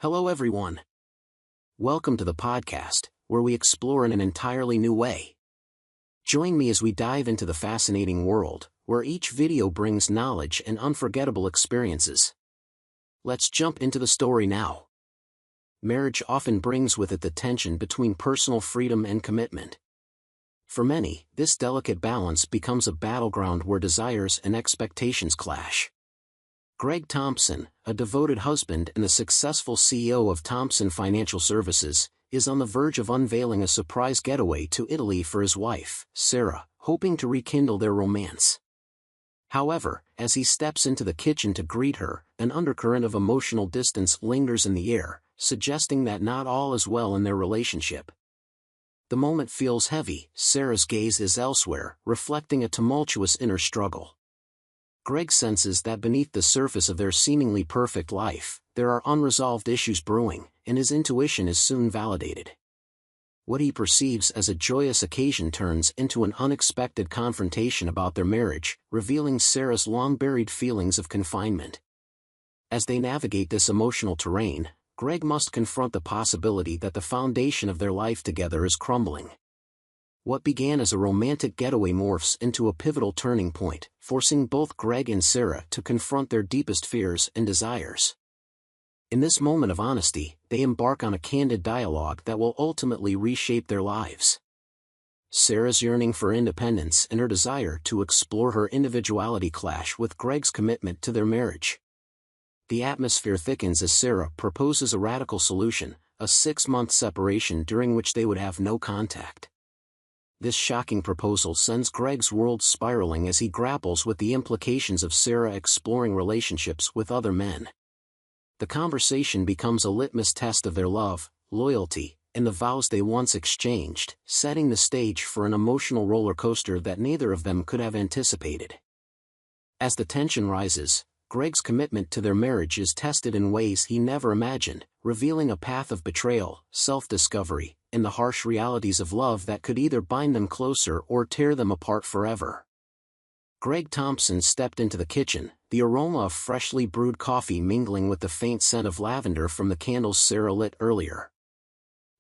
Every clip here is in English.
Hello everyone. Welcome to the podcast, where we explore in an entirely new way. Join me as we dive into the fascinating world, where each video brings knowledge and unforgettable experiences. Let's jump into the story now. Marriage often brings with it the tension between personal freedom and commitment. For many, this delicate balance becomes a battleground where desires and expectations clash. Greg Thompson, a devoted husband and the successful CEO of Thompson Financial Services, is on the verge of unveiling a surprise getaway to Italy for his wife, Sarah, hoping to rekindle their romance. However, as he steps into the kitchen to greet her, an undercurrent of emotional distance lingers in the air, suggesting that not all is well in their relationship. The moment feels heavy. Sarah's gaze is elsewhere, reflecting a tumultuous inner struggle. Greg senses that beneath the surface of their seemingly perfect life, there are unresolved issues brewing, and his intuition is soon validated. What he perceives as a joyous occasion turns into an unexpected confrontation about their marriage, revealing Sarah's long-buried feelings of confinement. As they navigate this emotional terrain, Greg must confront the possibility that the foundation of their life together is crumbling. What began as a romantic getaway morphs into a pivotal turning point, forcing both Greg and Sarah to confront their deepest fears and desires. In this moment of honesty, they embark on a candid dialogue that will ultimately reshape their lives. Sarah's yearning for independence and her desire to explore her individuality clash with Greg's commitment to their marriage. The atmosphere thickens as Sarah proposes a radical solution, a 6-month separation during which they would have no contact. This shocking proposal sends Greg's world spiraling as he grapples with the implications of Sarah exploring relationships with other men. The conversation becomes a litmus test of their love, loyalty, and the vows they once exchanged, setting the stage for an emotional roller coaster that neither of them could have anticipated. As the tension rises, Greg's commitment to their marriage is tested in ways he never imagined, revealing a path of betrayal, self-discovery, and the harsh realities of love that could either bind them closer or tear them apart forever. Greg Thompson stepped into the kitchen, the aroma of freshly brewed coffee mingling with the faint scent of lavender from the candles Sarah lit earlier.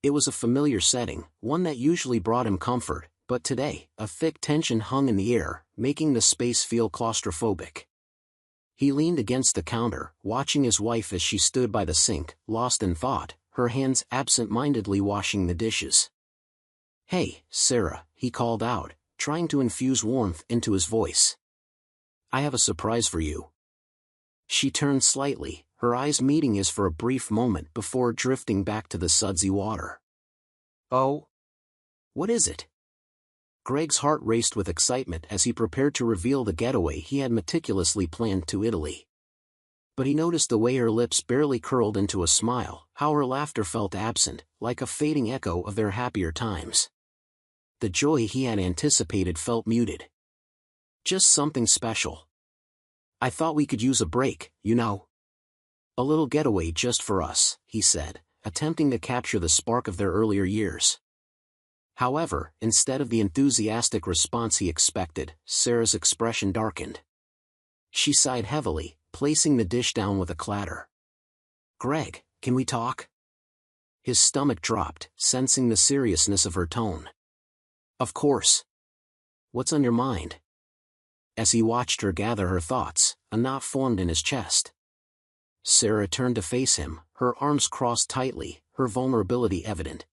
It was a familiar setting, one that usually brought him comfort, but today, a thick tension hung in the air, making the space feel claustrophobic. He leaned against the counter, watching his wife as she stood by the sink, lost in thought, her hands absent-mindedly washing the dishes. "Hey, Sarah," he called out, trying to infuse warmth into his voice. "I have a surprise for you." She turned slightly, her eyes meeting his for a brief moment before drifting back to the sudsy water. "Oh? What is it?" Greg's heart raced with excitement as he prepared to reveal the getaway he had meticulously planned to Italy. But he noticed the way her lips barely curled into a smile, how her laughter felt absent, like a fading echo of their happier times. The joy he had anticipated felt muted. "Just something special. I thought we could use a break, you know. A little getaway just for us," he said, attempting to capture the spark of their earlier years. However, instead of the enthusiastic response he expected, Sarah's expression darkened. She sighed heavily, placing the dish down with a clatter. "Greg, can we talk?" His stomach dropped, sensing the seriousness of her tone. "Of course. What's on your mind?" As he watched her gather her thoughts, a knot formed in his chest. Sarah turned to face him, her arms crossed tightly, her vulnerability evident.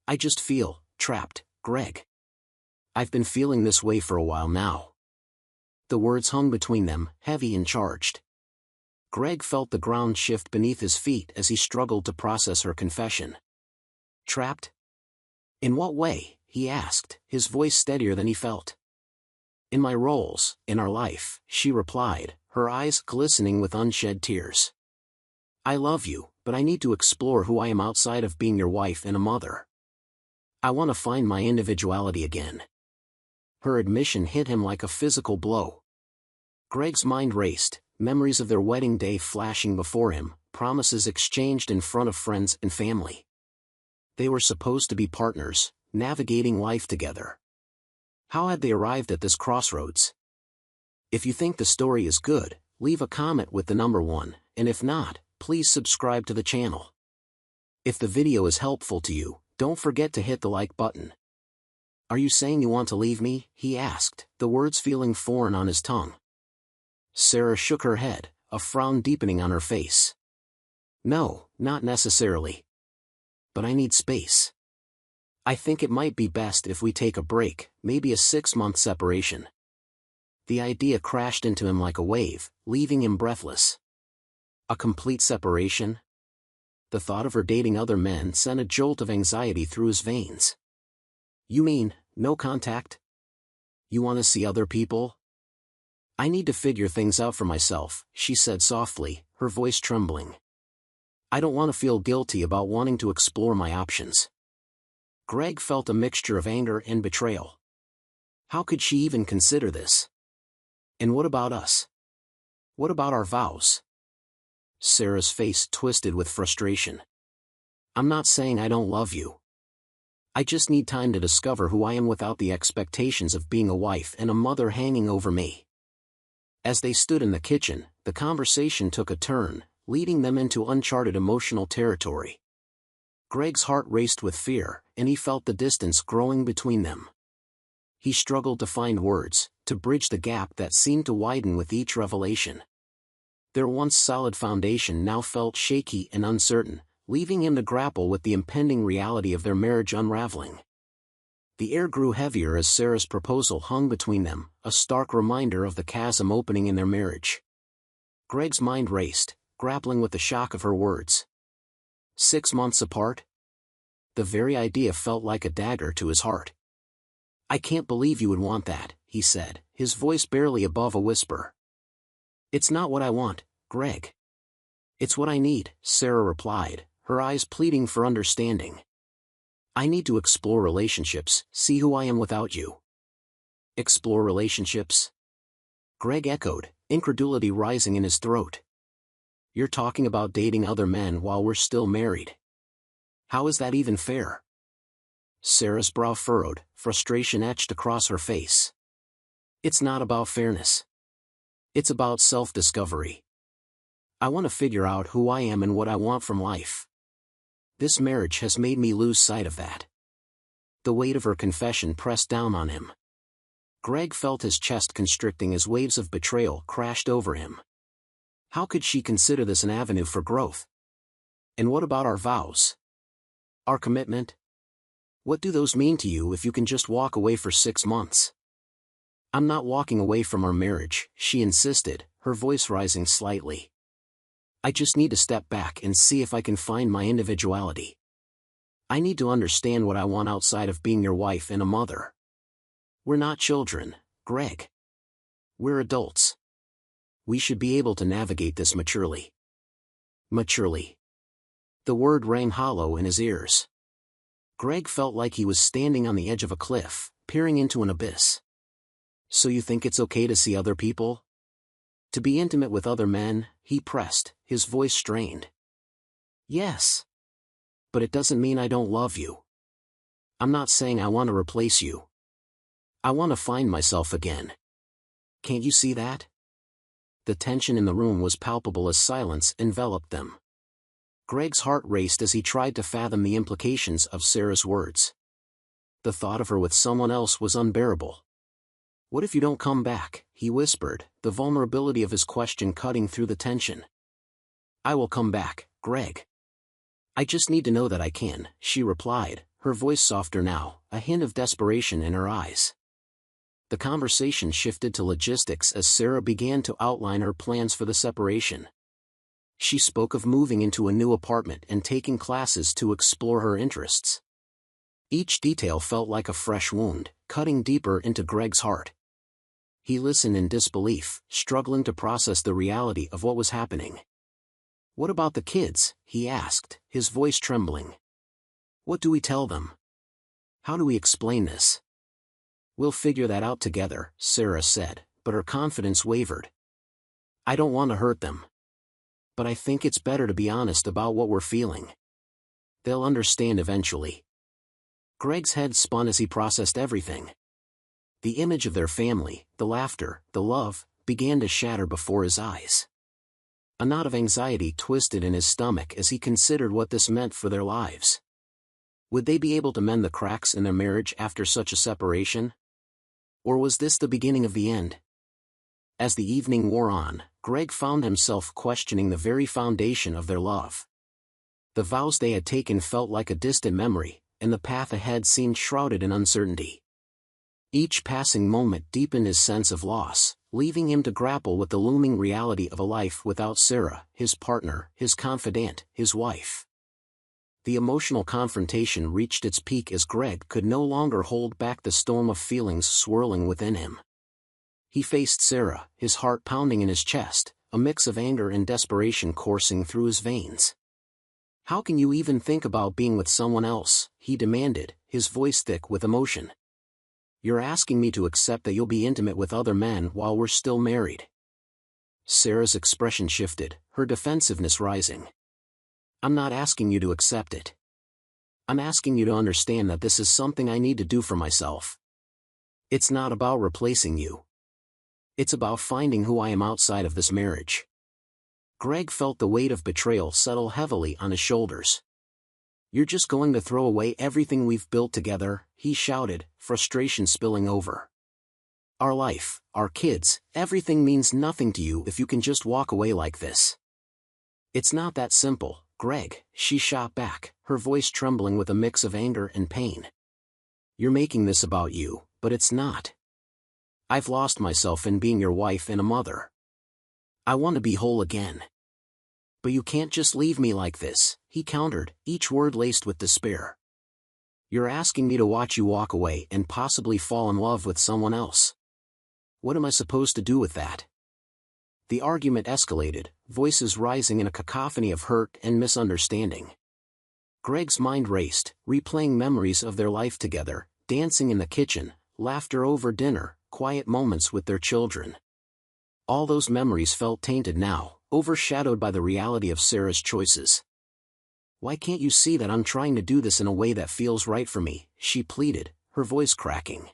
"I just feel trapped, Greg. I've been feeling this way for a while now." The words hung between them, heavy and charged. Greg felt the ground shift beneath his feet as he struggled to process her confession. "Trapped? In what way?" he asked, his voice steadier than he felt. "In my roles, in our life," she replied, her eyes glistening with unshed tears. "I love you, but I need to explore who I am outside of being your wife and a mother. I want to find my individuality again." Her admission hit him like a physical blow. Greg's mind raced, memories of their wedding day flashing before him, promises exchanged in front of friends and family. They were supposed to be partners, navigating life together. How had they arrived at this crossroads? If you think the story is good, leave a comment with the number 1, and if not, please subscribe to the channel. If the video is helpful to you, don't forget to hit the like button. Are you saying you want to leave me? He asked, the words feeling foreign on his tongue. Sarah shook her head, a frown deepening on her face. No, not necessarily. But I need space. I think it might be best if we take a break, maybe a 6-month separation. The idea crashed into him like a wave, leaving him breathless. A complete separation? The thought of her dating other men sent a jolt of anxiety through his veins. You mean, no contact? You want to see other people? I need to figure things out for myself, she said softly, her voice trembling. I don't want to feel guilty about wanting to explore my options. Greg felt a mixture of anger and betrayal. How could she even consider this? And what about us? What about our vows? Sarah's face twisted with frustration. I'm not saying I don't love you. I just need time to discover who I am without the expectations of being a wife and a mother hanging over me. As they stood in the kitchen, the conversation took a turn, leading them into uncharted emotional territory. Greg's heart raced with fear, and he felt the distance growing between them. He struggled to find words, to bridge the gap that seemed to widen with each revelation. Their once solid foundation now felt shaky and uncertain, leaving him to grapple with the impending reality of their marriage unraveling. The air grew heavier as Sarah's proposal hung between them, a stark reminder of the chasm opening in their marriage. Greg's mind raced, grappling with the shock of her words. 6 months apart? The very idea felt like a dagger to his heart. I can't believe you would want that, he said, his voice barely above a whisper. It's not what I want, Greg. It's what I need, Sarah replied, her eyes pleading for understanding. I need to explore relationships, see who I am without you. Explore relationships? Greg echoed, incredulity rising in his throat. You're talking about dating other men while we're still married. How is that even fair? Sarah's brow furrowed, frustration etched across her face. It's not about fairness. It's about self-discovery. I want to figure out who I am and what I want from life. This marriage has made me lose sight of that. The weight of her confession pressed down on him. Greg felt his chest constricting as waves of betrayal crashed over him. How could she consider this an avenue for growth? And what about our vows? Our commitment? What do those mean to you if you can just walk away for 6 months? I'm not walking away from our marriage, she insisted, her voice rising slightly. I just need to step back and see if I can find my individuality. I need to understand what I want outside of being your wife and a mother. We're not children, Greg. We're adults. We should be able to navigate this maturely. Maturely. The word rang hollow in his ears. Greg felt like he was standing on the edge of a cliff, peering into an abyss. So you think it's okay to see other people? To be intimate with other men? He pressed, his voice strained. Yes. But it doesn't mean I don't love you. I'm not saying I want to replace you. I want to find myself again. Can't you see that? The tension in the room was palpable as silence enveloped them. Greg's heart raced as he tried to fathom the implications of Sarah's words. The thought of her with someone else was unbearable. What if you don't come back? He whispered, the vulnerability of his question cutting through the tension. I will come back, Greg. I just need to know that I can, she replied, her voice softer now, a hint of desperation in her eyes. The conversation shifted to logistics as Sarah began to outline her plans for the separation. She spoke of moving into a new apartment and taking classes to explore her interests. Each detail felt like a fresh wound, cutting deeper into Greg's heart. He listened in disbelief, struggling to process the reality of what was happening. What about the kids? He asked, his voice trembling. What do we tell them? How do we explain this? We'll figure that out together, Sarah said, but her confidence wavered. I don't want to hurt them. But I think it's better to be honest about what we're feeling. They'll understand eventually. Greg's head spun as he processed everything. The image of their family, the laughter, the love, began to shatter before his eyes. A knot of anxiety twisted in his stomach as he considered what this meant for their lives. Would they be able to mend the cracks in their marriage after such a separation? Or was this the beginning of the end? As the evening wore on, Greg found himself questioning the very foundation of their love. The vows they had taken felt like a distant memory, and the path ahead seemed shrouded in uncertainty. Each passing moment deepened his sense of loss, leaving him to grapple with the looming reality of a life without Sarah, his partner, his confidant, his wife. The emotional confrontation reached its peak as Greg could no longer hold back the storm of feelings swirling within him. He faced Sarah, his heart pounding in his chest, a mix of anger and desperation coursing through his veins. "How can you even think about being with someone else?" he demanded, his voice thick with emotion. "You're asking me to accept that you'll be intimate with other men while we're still married." Sarah's expression shifted, her defensiveness rising. "I'm not asking you to accept it. I'm asking you to understand that this is something I need to do for myself. It's not about replacing you. It's about finding who I am outside of this marriage." Greg felt the weight of betrayal settle heavily on his shoulders. "You're just going to throw away everything we've built together?" he shouted, frustration spilling over. "Our life, our kids, everything means nothing to you if you can just walk away like this." "It's not that simple, Greg," she shot back, her voice trembling with a mix of anger and pain. "You're making this about you, but it's not. I've lost myself in being your wife and a mother. I want to be whole again." "But you can't just leave me like this," he countered, each word laced with despair. "You're asking me to watch you walk away and possibly fall in love with someone else. What am I supposed to do with that?" The argument escalated, voices rising in a cacophony of hurt and misunderstanding. Greg's mind raced, replaying memories of their life together, dancing in the kitchen, laughter over dinner, quiet moments with their children. All those memories felt tainted now, overshadowed by the reality of Sarah's choices. "Why can't you see that I'm trying to do this in a way that feels right for me?" she pleaded, her voice cracking.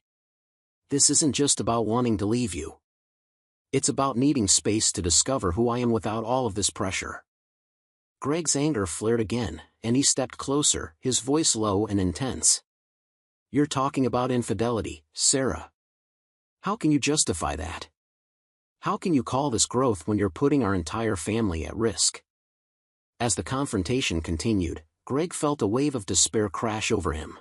"This isn't just about wanting to leave you. It's about needing space to discover who I am without all of this pressure." Greg's anger flared again, and he stepped closer, his voice low and intense. "You're talking about infidelity, Sarah. How can you justify that? How can you call this growth when you're putting our entire family at risk?" As the confrontation continued, Greg felt a wave of despair crash over him.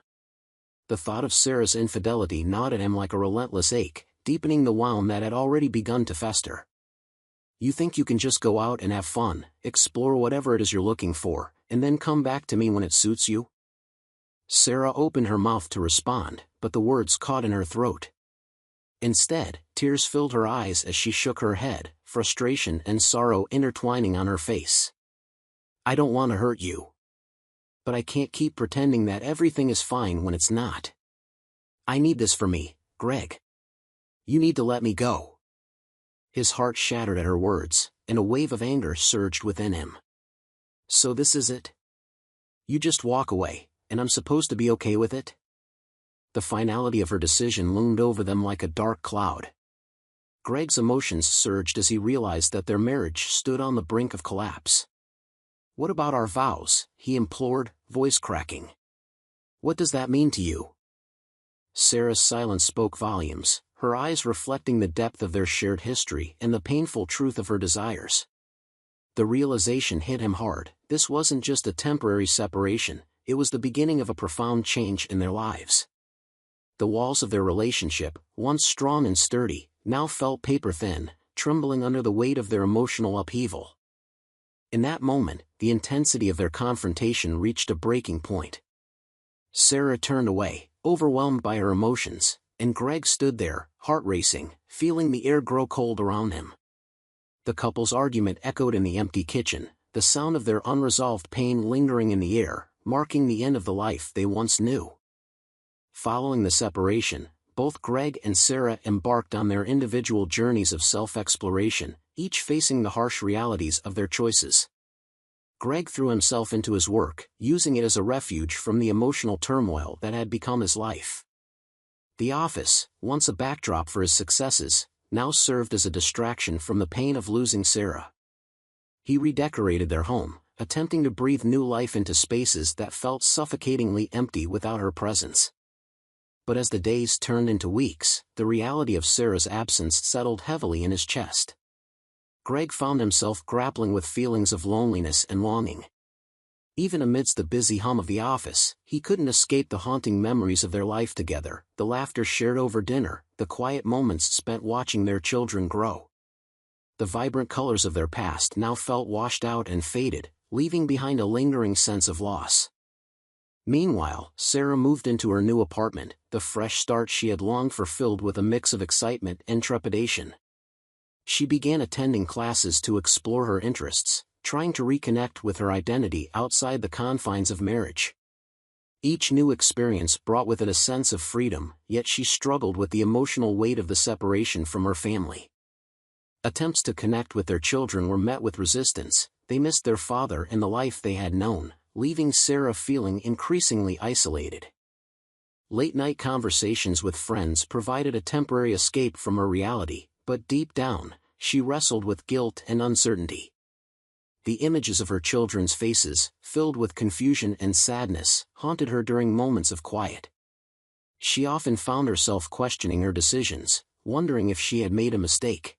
The thought of Sarah's infidelity gnawed at him like a relentless ache, deepening the wound that had already begun to fester. "You think you can just go out and have fun, explore whatever it is you're looking for, and then come back to me when it suits you?" Sarah opened her mouth to respond, but the words caught in her throat. Instead, tears filled her eyes as she shook her head, frustration and sorrow intertwining on her face. "I don't want to hurt you. But I can't keep pretending that everything is fine when it's not. I need this for me, Greg. You need to let me go." His heart shattered at her words, and a wave of anger surged within him. "So this is it? You just walk away, and I'm supposed to be okay with it?" The finality of her decision loomed over them like a dark cloud. Greg's emotions surged as he realized that their marriage stood on the brink of collapse. "What about our vows?" he implored, voice cracking. "What does that mean to you?" Sarah's silence spoke volumes, her eyes reflecting the depth of their shared history and the painful truth of her desires. The realization hit him hard. This wasn't just a temporary separation, it was the beginning of a profound change in their lives. The walls of their relationship, once strong and sturdy, now felt paper-thin, trembling under the weight of their emotional upheaval. In that moment, the intensity of their confrontation reached a breaking point. Sarah turned away, overwhelmed by her emotions, and Greg stood there, heart racing, feeling the air grow cold around him. The couple's argument echoed in the empty kitchen, the sound of their unresolved pain lingering in the air, marking the end of the life they once knew. Following the separation, both Greg and Sarah embarked on their individual journeys of self-exploration, each facing the harsh realities of their choices. Greg threw himself into his work, using it as a refuge from the emotional turmoil that had become his life. The office, once a backdrop for his successes, now served as a distraction from the pain of losing Sarah. He redecorated their home, attempting to breathe new life into spaces that felt suffocatingly empty without her presence. But as the days turned into weeks, the reality of Sarah's absence settled heavily in his chest. Greg found himself grappling with feelings of loneliness and longing. Even amidst the busy hum of the office, he couldn't escape the haunting memories of their life together, the laughter shared over dinner, the quiet moments spent watching their children grow. The vibrant colors of their past now felt washed out and faded, leaving behind a lingering sense of loss. Meanwhile, Sarah moved into her new apartment, the fresh start she had longed for filled with a mix of excitement and trepidation. She began attending classes to explore her interests, trying to reconnect with her identity outside the confines of marriage. Each new experience brought with it a sense of freedom, yet she struggled with the emotional weight of the separation from her family. Attempts to connect with their children were met with resistance. They missed their father and the life they had known, leaving Sarah feeling increasingly isolated. Late-night conversations with friends provided a temporary escape from her reality, but deep down, she wrestled with guilt and uncertainty. The images of her children's faces, filled with confusion and sadness, haunted her during moments of quiet. She often found herself questioning her decisions, wondering if she had made a mistake.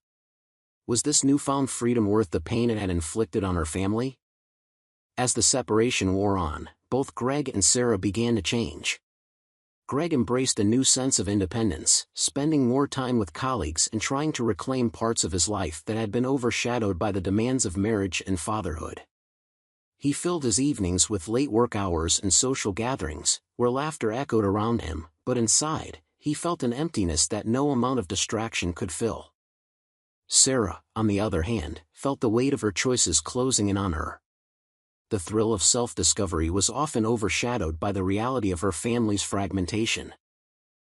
Was this newfound freedom worth the pain it had inflicted on her family? As the separation wore on, both Greg and Sarah began to change. Greg embraced a new sense of independence, spending more time with colleagues and trying to reclaim parts of his life that had been overshadowed by the demands of marriage and fatherhood. He filled his evenings with late work hours and social gatherings, where laughter echoed around him, but inside, he felt an emptiness that no amount of distraction could fill. Sarah, on the other hand, felt the weight of her choices closing in on her. The thrill of self-discovery was often overshadowed by the reality of her family's fragmentation.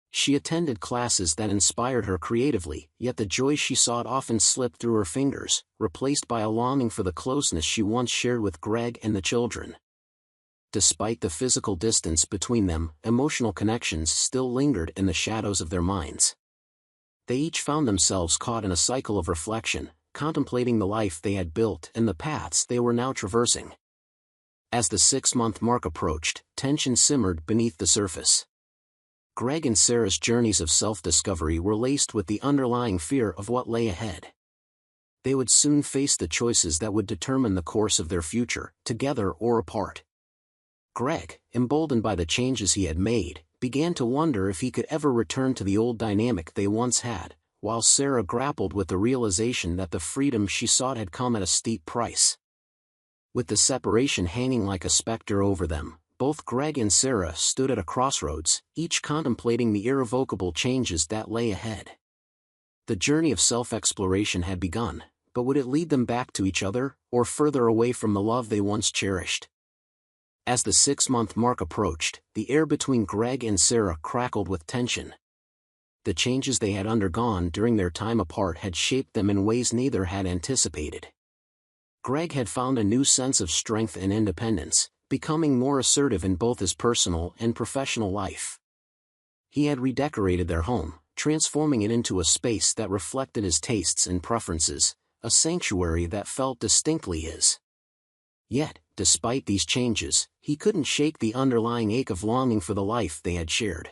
She attended classes that inspired her creatively, yet the joy she sought often slipped through her fingers, replaced by a longing for the closeness she once shared with Greg and the children. Despite the physical distance between them, emotional connections still lingered in the shadows of their minds. They each found themselves caught in a cycle of reflection, contemplating the life they had built and the paths they were now traversing. As the 6-month mark approached, tension simmered beneath the surface. Greg and Sarah's journeys of self-discovery were laced with the underlying fear of what lay ahead. They would soon face the choices that would determine the course of their future, together or apart. Greg, emboldened by the changes he had made, began to wonder if he could ever return to the old dynamic they once had, while Sarah grappled with the realization that the freedom she sought had come at a steep price. With the separation hanging like a specter over them, both Greg and Sarah stood at a crossroads, each contemplating the irrevocable changes that lay ahead. The journey of self-exploration had begun, but would it lead them back to each other, or further away from the love they once cherished? As the 6-month mark approached, the air between Greg and Sarah crackled with tension. The changes they had undergone during their time apart had shaped them in ways neither had anticipated. Greg had found a new sense of strength and independence, becoming more assertive in both his personal and professional life. He had redecorated their home, transforming it into a space that reflected his tastes and preferences, a sanctuary that felt distinctly his. Yet, despite these changes, he couldn't shake the underlying ache of longing for the life they had shared.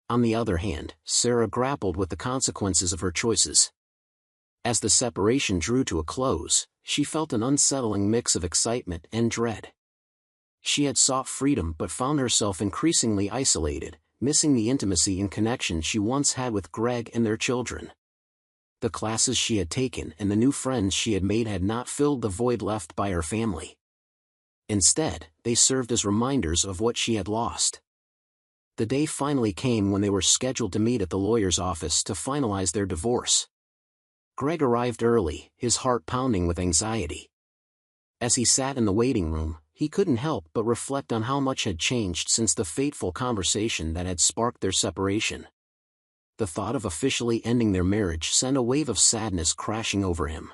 On the other hand, Sarah grappled with the consequences of her choices. As the separation drew to a close, she felt an unsettling mix of excitement and dread. She had sought freedom but found herself increasingly isolated, missing the intimacy and connection she once had with Greg and their children. The classes she had taken and the new friends she had made had not filled the void left by her family. Instead, they served as reminders of what she had lost. The day finally came when they were scheduled to meet at the lawyer's office to finalize their divorce. Greg arrived early, his heart pounding with anxiety. As he sat in the waiting room, he couldn't help but reflect on how much had changed since the fateful conversation that had sparked their separation. The thought of officially ending their marriage sent a wave of sadness crashing over him.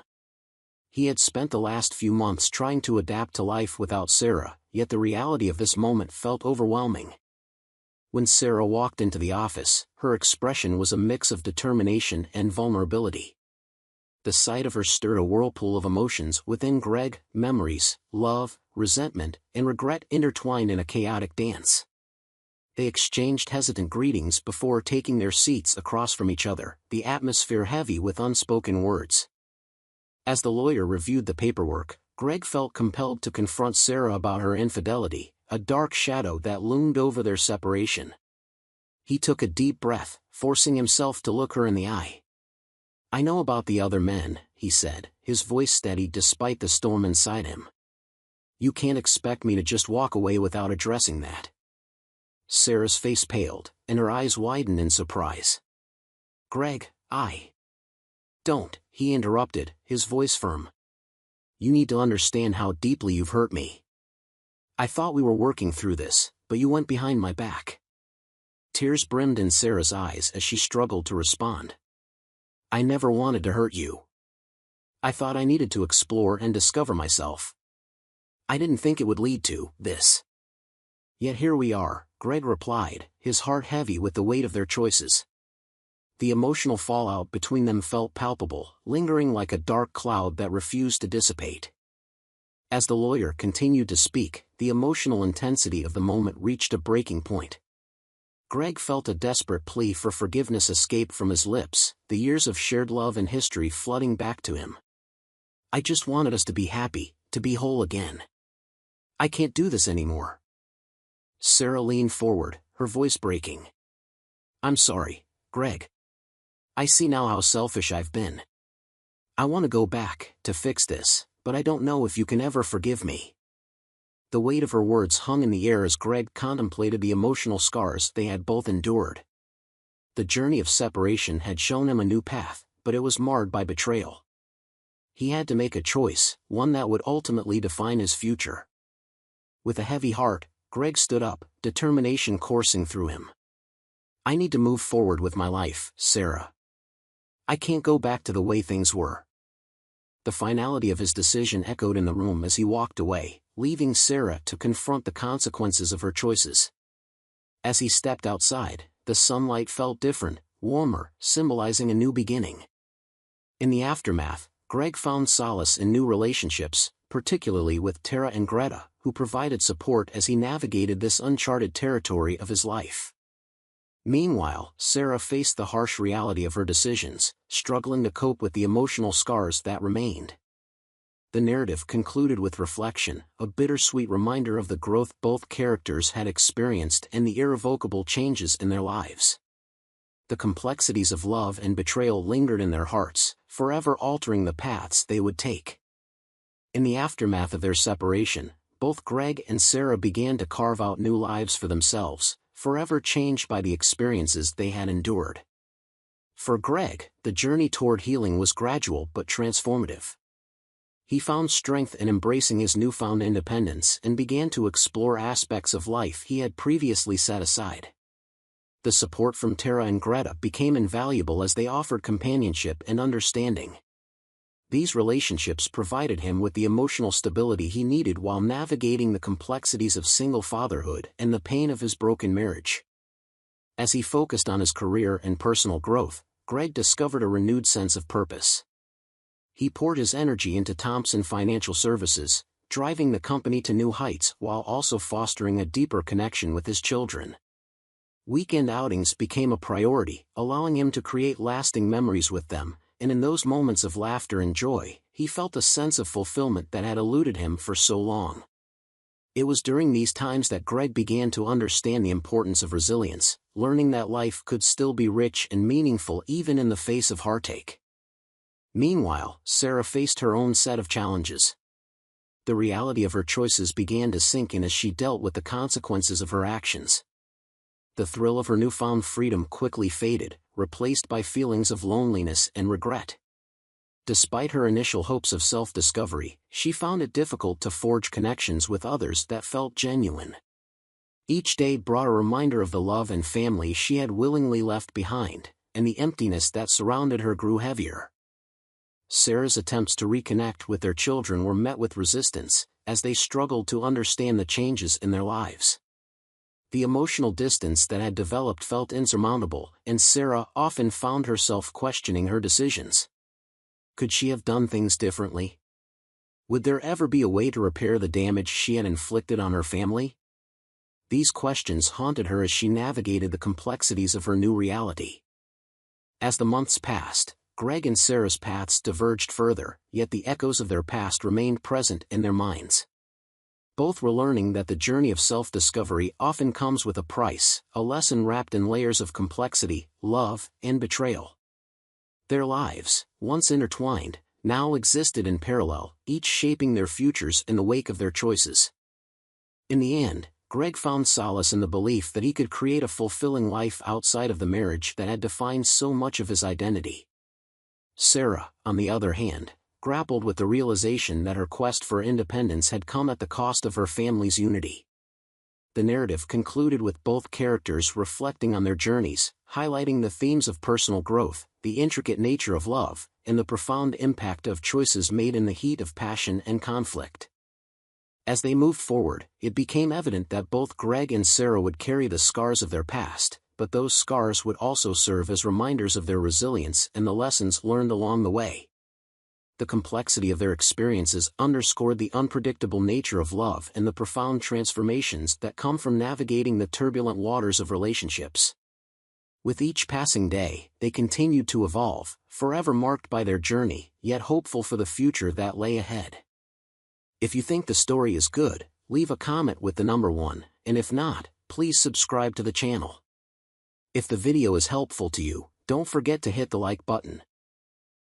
He had spent the last few months trying to adapt to life without Sarah, yet the reality of this moment felt overwhelming. When Sarah walked into the office, her expression was a mix of determination and vulnerability. The sight of her stirred a whirlpool of emotions within Greg: memories, love, resentment, and regret intertwined in a chaotic dance. They exchanged hesitant greetings before taking their seats across from each other, the atmosphere heavy with unspoken words. As the lawyer reviewed the paperwork, Greg felt compelled to confront Sarah about her infidelity, a dark shadow that loomed over their separation. He took a deep breath, forcing himself to look her in the eye. "I know about the other men," he said, his voice steady despite the storm inside him. "You can't expect me to just walk away without addressing that." Sarah's face paled, and her eyes widened in surprise. "Greg, Don't," he interrupted, his voice firm. "You need to understand how deeply you've hurt me. I thought we were working through this, but you went behind my back." Tears brimmed in Sarah's eyes as she struggled to respond. "I never wanted to hurt you. I thought I needed to explore and discover myself. I didn't think it would lead to this. Yet here we are," Greg replied, his heart heavy with the weight of their choices. The emotional fallout between them felt palpable, lingering like a dark cloud that refused to dissipate. As the lawyer continued to speak, the emotional intensity of the moment reached a breaking point. Greg felt a desperate plea for forgiveness escape from his lips, the years of shared love and history flooding back to him. "I just wanted us to be happy, to be whole again. I can't do this anymore." Sarah leaned forward, her voice breaking. "I'm sorry, Greg. I see now how selfish I've been. I want to go back, to fix this, but I don't know if you can ever forgive me." The weight of her words hung in the air as Greg contemplated the emotional scars they had both endured. The journey of separation had shown him a new path, but it was marred by betrayal. He had to make a choice, one that would ultimately define his future. With a heavy heart, Greg stood up, determination coursing through him. "I need to move forward with my life, Sarah. I can't go back to the way things were." The finality of his decision echoed in the room as he walked away, leaving Sarah to confront the consequences of her choices. As he stepped outside, the sunlight felt different, warmer, symbolizing a new beginning. In the aftermath, Greg found solace in new relationships, particularly with Tara and Greta, who provided support as he navigated this uncharted territory of his life. Meanwhile, Sarah faced the harsh reality of her decisions, struggling to cope with the emotional scars that remained. The narrative concluded with reflection, a bittersweet reminder of the growth both characters had experienced and the irrevocable changes in their lives. The complexities of love and betrayal lingered in their hearts, forever altering the paths they would take. In the aftermath of their separation, both Greg and Sarah began to carve out new lives for themselves, forever changed by the experiences they had endured. For Greg, the journey toward healing was gradual but transformative. He found strength in embracing his newfound independence and began to explore aspects of life he had previously set aside. The support from Tara and Greta became invaluable as they offered companionship and understanding. These relationships provided him with the emotional stability he needed while navigating the complexities of single fatherhood and the pain of his broken marriage. As he focused on his career and personal growth, Greg discovered a renewed sense of purpose. He poured his energy into Thompson Financial Services, driving the company to new heights while also fostering a deeper connection with his children. Weekend outings became a priority, allowing him to create lasting memories with them, and in those moments of laughter and joy, he felt a sense of fulfillment that had eluded him for so long. It was during these times that Greg began to understand the importance of resilience, learning that life could still be rich and meaningful even in the face of heartache. Meanwhile, Sarah faced her own set of challenges. The reality of her choices began to sink in as she dealt with the consequences of her actions. The thrill of her newfound freedom quickly faded, replaced by feelings of loneliness and regret. Despite her initial hopes of self-discovery, she found it difficult to forge connections with others that felt genuine. Each day brought a reminder of the love and family she had willingly left behind, and the emptiness that surrounded her grew heavier. Sarah's attempts to reconnect with their children were met with resistance, as they struggled to understand the changes in their lives. The emotional distance that had developed felt insurmountable, and Sarah often found herself questioning her decisions. Could she have done things differently? Would there ever be a way to repair the damage she had inflicted on her family? These questions haunted her as she navigated the complexities of her new reality. As the months passed, Greg and Sarah's paths diverged further, yet the echoes of their past remained present in their minds. Both were learning that the journey of self-discovery often comes with a price, a lesson wrapped in layers of complexity, love, and betrayal. Their lives, once intertwined, now existed in parallel, each shaping their futures in the wake of their choices. In the end, Greg found solace in the belief that he could create a fulfilling life outside of the marriage that had defined so much of his identity. Sarah, on the other hand, grappled with the realization that her quest for independence had come at the cost of her family's unity. The narrative concluded with both characters reflecting on their journeys, highlighting the themes of personal growth, the intricate nature of love, and the profound impact of choices made in the heat of passion and conflict. As they moved forward, it became evident that both Greg and Sarah would carry the scars of their past, but those scars would also serve as reminders of their resilience and the lessons learned along the way. The complexity of their experiences underscored the unpredictable nature of love and the profound transformations that come from navigating the turbulent waters of relationships. With each passing day, they continued to evolve, forever marked by their journey, yet hopeful for the future that lay ahead. If you think the story is good, leave a comment with the number 1, and if not, please subscribe to the channel. If the video is helpful to you, don't forget to hit the like button.